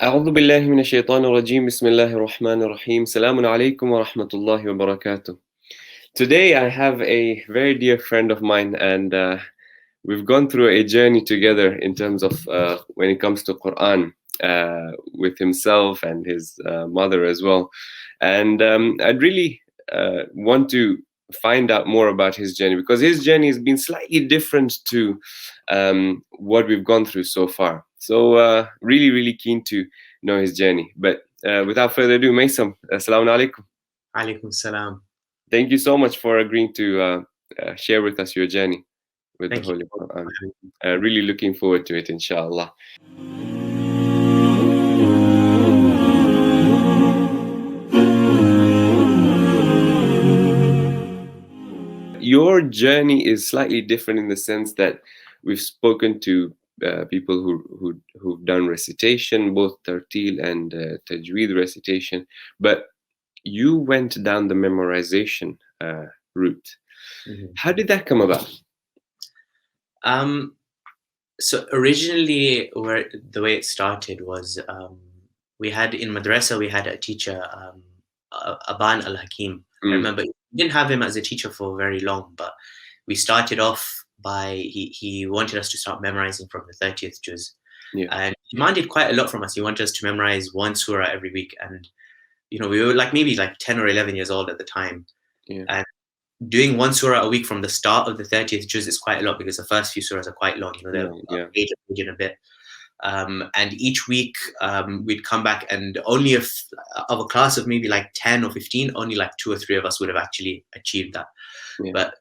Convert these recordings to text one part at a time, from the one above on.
أعوذ بالله من الشيطان الرجيم بسم الله الرحمن الرحيم سلام عليكم ورحمة الله وبركاته. Today I have a very dear friend of mine, and we've gone through a journey together in terms of when it comes to Quran, with himself and his mother as well. And I'd really want to find out more about his journey, because his journey has been slightly different to what we've gone through so far. So really, really keen to know his journey. But without further ado, Maisam, assalamu alaikum. Alaikum salam. Thank you so much for agreeing to share with us your journey with Thank the Holy you. Quran. Really looking forward to it, inshallah. Your journey is slightly different in the sense that we've spoken to people who've done recitation, both tartil and tajweed recitation, but you went down the memorization route. Mhm. How did that come about? So originally, the way it started was we had in madrasa we had a teacher, Aban al-Hakim. I remember we didn't have him as a teacher for very long, but we started off by he wanted us to start memorizing from the 30th juz. Yeah. And he demanded quite a lot from us. He wanted us to memorize one surah every week, and we were maybe 10 or 11 years old at the time. Yeah. And doing one surah a week from the start of the 30th juz is quite a lot, because the first few surahs are quite long. They're a page and a bit. And each week we'd come back, and only of a class of maybe 10 or 15, only 2 or 3 of us would have actually achieved that. Yeah. But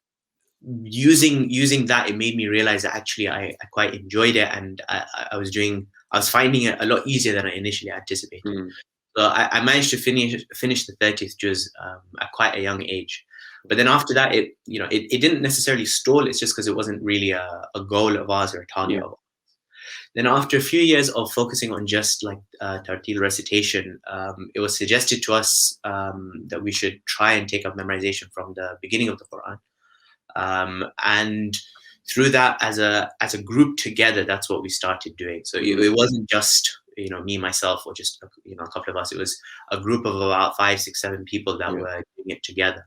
using that, it made me realize that actually I quite enjoyed it, and I was finding it a lot easier than I initially anticipated. So I managed to finish the 30th juz at quite a young age. But then after that, it didn't necessarily stall. It's just because it wasn't really a goal of ours or a target of ours. Then after a few years of focusing on just tartil recitation, it was suggested to us that we should try and take up memorization from the beginning of the Quran. And through that, as a group together, that's what we started doing. So it wasn't just me, myself, or just a couple of us. It was a group of about 5, 6, 7 people that were doing it together.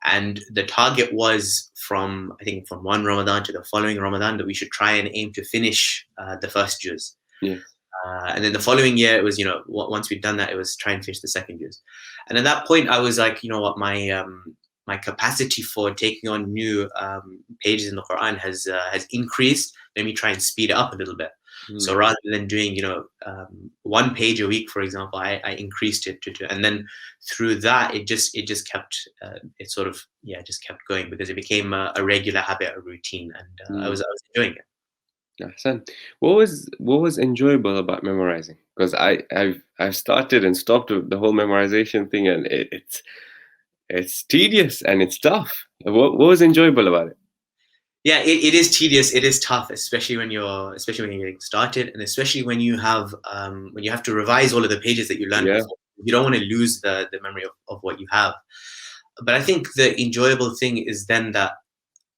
And the target was from one Ramadan to the following Ramadan that we should try and aim to finish the first juz. And then the following year, it was once we'd done that, it was try and finish the second juz. And at that point, I was like, my capacity for taking on new pages in the Quran has increased. Let me try and speed it up a little bit. So rather than doing one page a week, for example, I increased it to 2, and then through that it just kept just kept going, because it became a regular habit, a routine, and I was enjoying it. Ahsan. What was enjoyable about memorizing? Because I've started and stopped the whole memorization thing, and it's tedious and it's tough. What was enjoyable about it? Yeah, it is tedious. It is tough, especially when you're getting started, and especially when you have to revise all of the pages that you learned before. You don't want to lose the memory of what you have. But I think the enjoyable thing is then that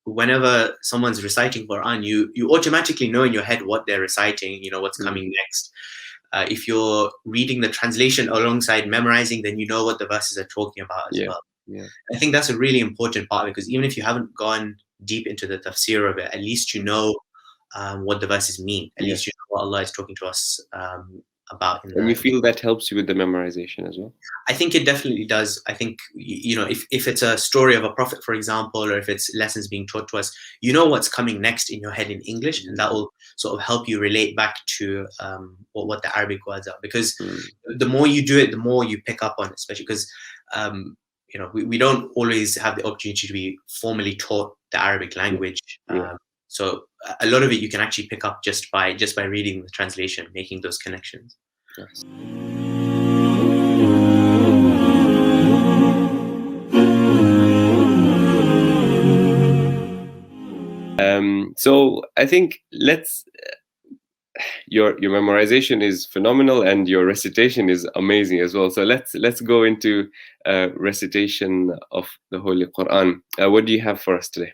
whenever someone's reciting Quran, you automatically know in your head what they're reciting, what's coming next. If you're reading the translation alongside memorizing, then you know what the verses are talking about as well. Yeah. I think that's a really important part, because even if you haven't gone deep into the tafsir of it, at least you know what the verses mean. At least you know what Allah is talking to us about. And you feel that helps you with the memorization as well? I think it definitely does. I think, if it's a story of a prophet, for example, or if it's lessons being taught to us, you know what's coming next in your head in English, and that will sort of help you relate back to what the Arabic words are. Because the more you do it, the more you pick up on it, especially because we don't always have the opportunity to be formally taught the Arabic language. So a lot of it you can actually pick up just by reading the translation, making those connections. Yes. So I think your memorization is phenomenal, and your recitation is amazing as well. So let's go into recitation of the Holy Quran. What do you have for us today?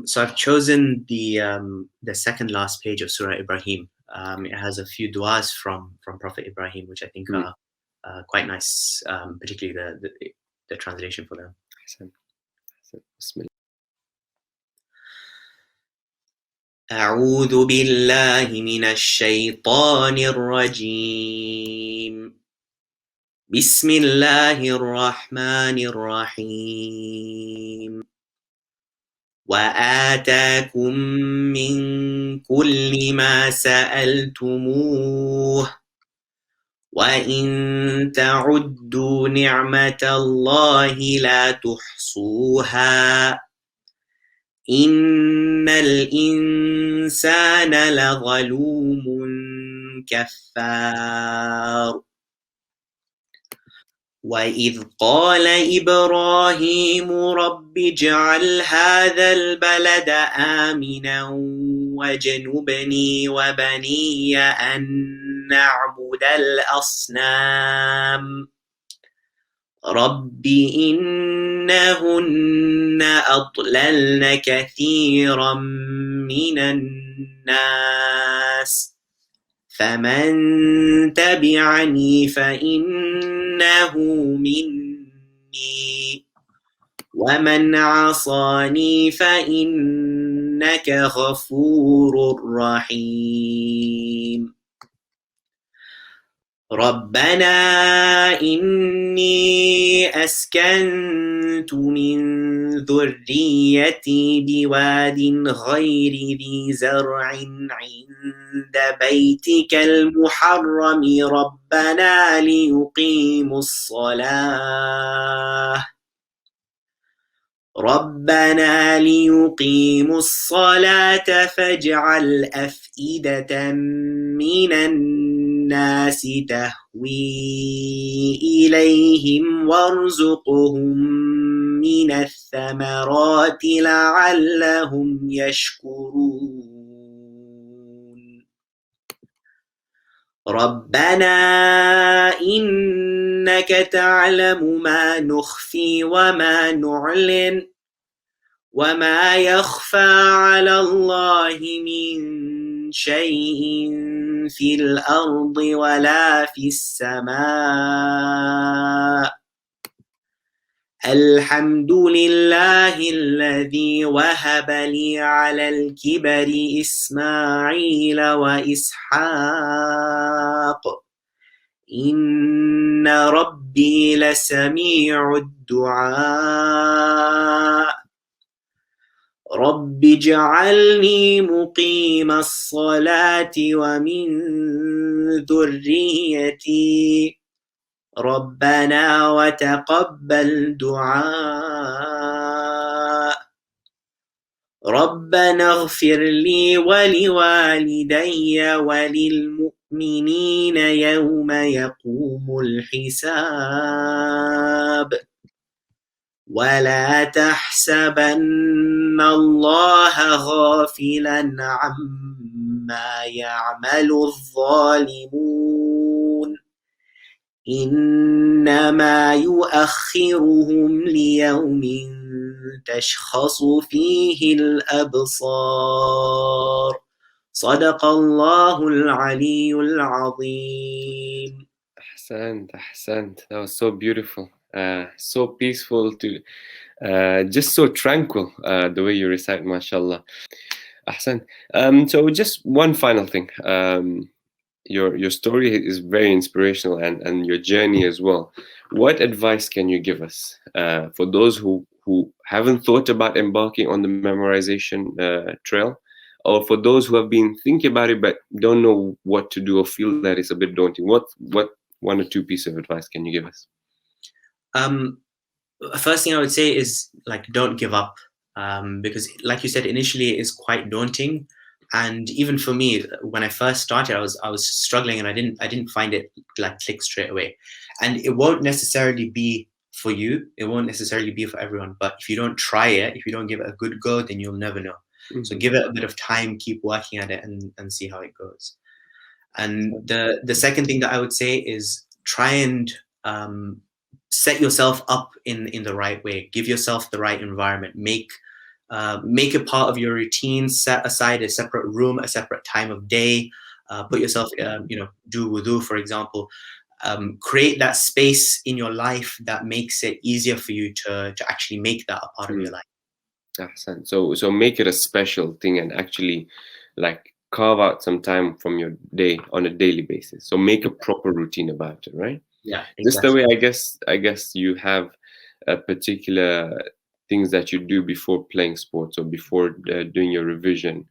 So I've chosen the second last page of Surah Ibrahim. It has a few du'as from Prophet Ibrahim, which I think are quite nice, particularly the translation for them. Bismillah. أعوذ بالله من الشيطان الرجيم. بسم الله الرحمن الرحيم. وآتاكم من كل ما سألتموه وإن تعدوا نعمة الله لا تحصوها إن الإنسان لظلوم كفار. وإذ قال إبراهيم رب اجعل هذا البلد آمنا واجنبني وبني أن نعبد الأصنام رب إنهن أضللن كثيرا من الناس فمن تبعني فإنه مني ومن عصاني فإنك غفور رحيم. ربنا إني أسكنت من ذريتي بواد غير ذي زرع عند بيتك المحرم ربنا ليقيموا الصلاة فاجعل أفئدة من الناس تهوي إليهم وارزقهم من الثمرات لعلهم يشكرون. ربنا إنك تعلم ما نخفي وما نعلن وما يخفى على الله من شيء في الأرض ولا في السماء الحمد لله الذي وهب لي على الكبر إسماعيل وإسحاق إن ربي لسميع الدعاء. رب اجعلني مقيم الصلاة ومن ذريتي ربنا وتقبل دعاء. ربنا اغفر لي ولوالدي وللمؤمنين يوم يقوم الحساب. ولا تحسبن الله غافلا عما يعمل الظالمون إنما يؤخرهم ليوم تشخص فيه الأبصار. صدق الله العلي العظيم. أحسنت. That was so beautiful. So peaceful just so tranquil the way you recite, mashallah. Ahsan. So just one final thing. Your story is very inspirational and your journey as well. What advice can you give us for those who haven't thought about embarking on the memorization trail, or for those who have been thinking about it but don't know what to do or feel that it's a bit daunting? What one or two pieces of advice can you give us? First thing I would say is don't give up, because like you said, initially it is quite daunting, and even for me when I first started I was struggling and I didn't find it click straight away. And it won't necessarily be for you, it won't necessarily be for everyone, but if you don't try it, if you don't give it a good go, then you'll never know. So give it a bit of time, keep working at it and see how it goes. And the second thing that I would say is try and set yourself up in the right way. Give yourself the right environment. Make it part of your routine. Set aside a separate room, a separate time of day, put yourself, do wudu, for example. Create that space in your life that makes it easier for you to actually make that a part of your life. So make it a special thing and actually like carve out some time from your day on a daily basis. So make a proper routine about it, right? Yeah, Just the exactly. way I guess you have a particular things that you do before playing sports or before doing your revision.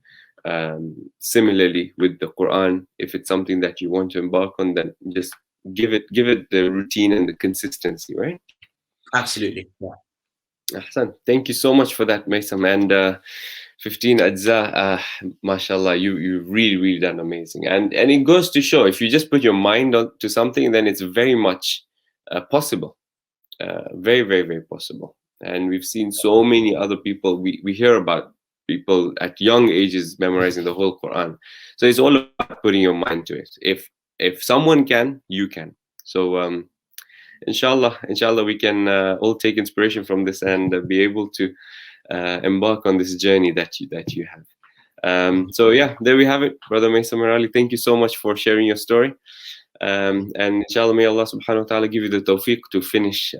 Similarly with the Quran, if it's something that you want to embark on, then just give it the routine and the consistency, right? Absolutely. Yeah. Ahsan. Thank you so much for that, Maisam. And 15 ajza, mashallah, you've really done amazing. And it goes to show, if you just put your mind on to something, then it's very much possible. Very possible. And we've seen so many other people, we hear about people at young ages memorizing the whole Quran. So it's all about putting your mind to it. If someone can, you can. So inshallah we can all take inspiration from this and be able to embark on this journey that you have. So yeah, there we have it, Brother Maisam Merali. Thank you so much for sharing your story. And inshallah, may Allah subhanahu wa ta'ala give you the tawfiq to finish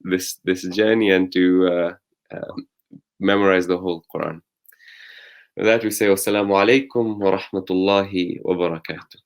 this journey and to memorize the whole Quran. With that, we say wassalamu alaikum wa rahmatullahi wa barakatuh.